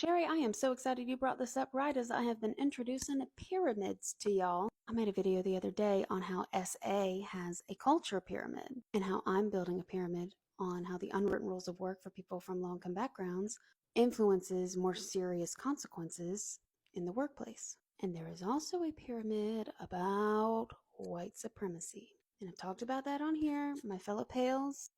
Sherry, I am so excited you brought this up right as I have been introducing pyramids to y'all. I made a video the other day on how SA has a culture pyramid and how I'm building a pyramid on how the unwritten rules of work for people from low-income backgrounds influences more serious consequences in the workplace. And there is also a pyramid about white supremacy. And I've talked about that on here. My fellow pales,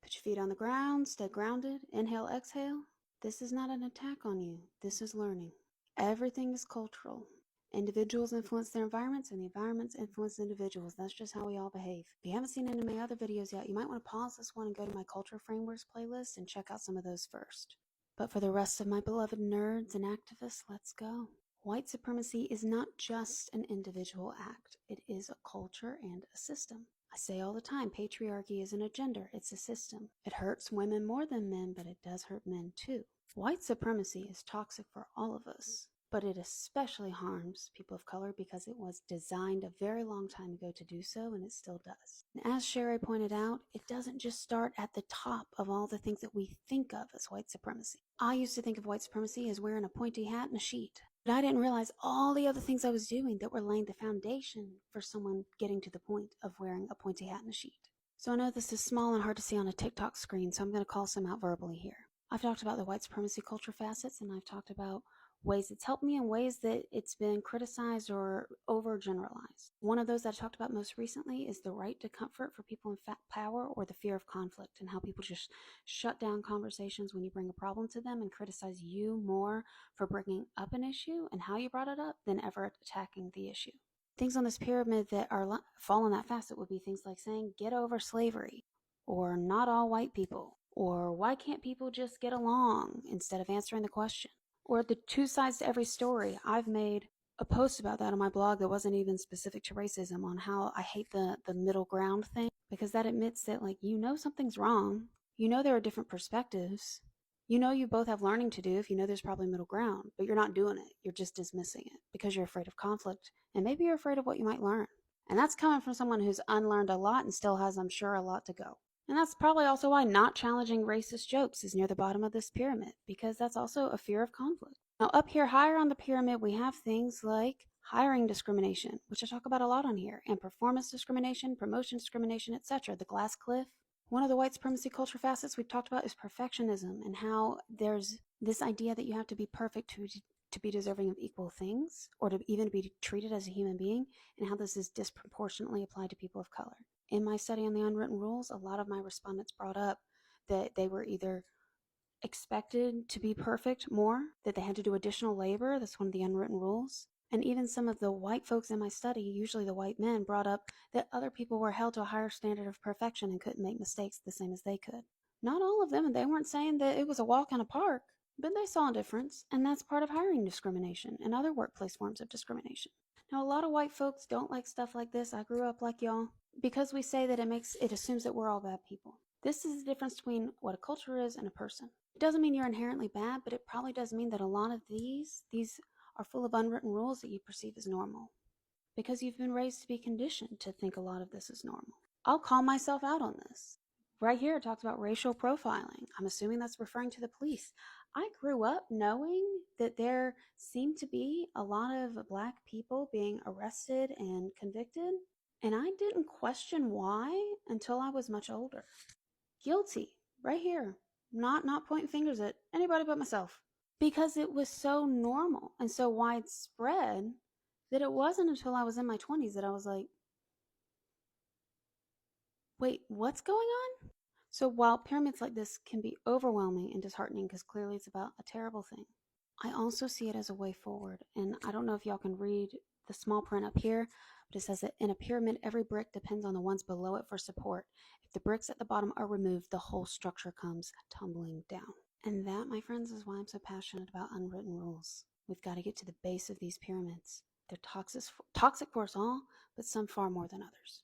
put your feet on the ground, stay grounded, inhale, exhale. This is not an attack on you. This is learning. Everything is cultural. Individuals influence their environments, and the environments influence individuals. That's just how we all behave. If you haven't seen any of my other videos yet, you might want to pause this one and go to my Culture Frameworks playlist and check out some of those first. But for the rest of my beloved nerds and activists, let's go. White supremacy is not just an individual act. It is a culture and a system. I say all the time, patriarchy isn't a gender, it's a system. It hurts women more than men, but it does hurt men too. White supremacy is toxic for all of us, but it especially harms people of color because it was designed a very long time ago to do so, and it still does. And as Sherry pointed out, it doesn't just start at the top of all the things that we think of as white supremacy. I used to think of white supremacy as wearing a pointy hat and a sheet. But I didn't realize all the other things I was doing that were laying the foundation for someone getting to the point of wearing a pointy hat and a sheet. So I know this is small and hard to see on a TikTok screen, so I'm going to call some out verbally here. I've talked about the white supremacy culture facets, and I've talked about ways it's helped me and ways that it's been criticized or overgeneralized. One of those that I talked about most recently is the right to comfort for people in power, or the fear of conflict, and how people just shut down conversations when you bring a problem to them and criticize you more for bringing up an issue and how you brought it up than ever attacking the issue. Things on this pyramid that are fall in that facet would be things like saying, get over slavery, or not all white people, or why can't people just get along, instead of answering the question. Or the two sides to every story. I've made a post about that on my blog that wasn't even specific to racism, on how I hate the middle ground thing, because that admits that, like, you know something's wrong. You know there are different perspectives. You know you both have learning to do if you know there's probably middle ground, but you're not doing it. You're just dismissing it because you're afraid of conflict, and maybe you're afraid of what you might learn. And that's coming from someone who's unlearned a lot and still has, I'm sure, a lot to go. And that's probably also why not challenging racist jokes is near the bottom of this pyramid, because that's also a fear of conflict. Now, up here higher on the pyramid, we have things like hiring discrimination, which I talk about a lot on here, and performance discrimination, promotion discrimination, etc. The glass cliff. One of the white supremacy culture facets we've talked about is perfectionism, and how there's this idea that you have to be perfect to be deserving of equal things, or to even be treated as a human being, and how this is disproportionately applied to people of color. In my study on the unwritten rules, a lot of my respondents brought up that they were either expected to be perfect more, that they had to do additional labor, that's one of the unwritten rules. And even some of the white folks in my study, usually the white men, brought up that other people were held to a higher standard of perfection and couldn't make mistakes the same as they could. Not all of them, and they weren't saying that it was a walk in a park, but they saw a difference, and that's part of hiring discrimination and other workplace forms of discrimination. Now, a lot of white folks don't like stuff like this. I grew up like y'all, because we say that it assumes that we're all bad people. This is the difference between what a culture is and a person. It doesn't mean you're inherently bad, but it probably does mean that a lot of these are full of unwritten rules that you perceive as normal, because you've been raised to be conditioned to think a lot of this is normal. I'll call myself out on this. Right here, it talks about racial profiling. I'm assuming that's referring to the police. I grew up knowing that there seemed to be a lot of black people being arrested and convicted, and I didn't question why until I was much older. Guilty, right here. Not pointing fingers at anybody but myself. Because it was so normal and so widespread that it wasn't until I was in my 20s that I was like, wait, what's going on? So while pyramids like this can be overwhelming and disheartening, because clearly it's about a terrible thing, I also see it as a way forward. And I don't know if y'all can read the small print up here, but it says that in a pyramid, every brick depends on the ones below it for support. If the bricks at the bottom are removed, the whole structure comes tumbling down. And that, my friends, is why I'm so passionate about unwritten rules. We've got to get to the base of these pyramids. They're toxic for us all, but some far more than others.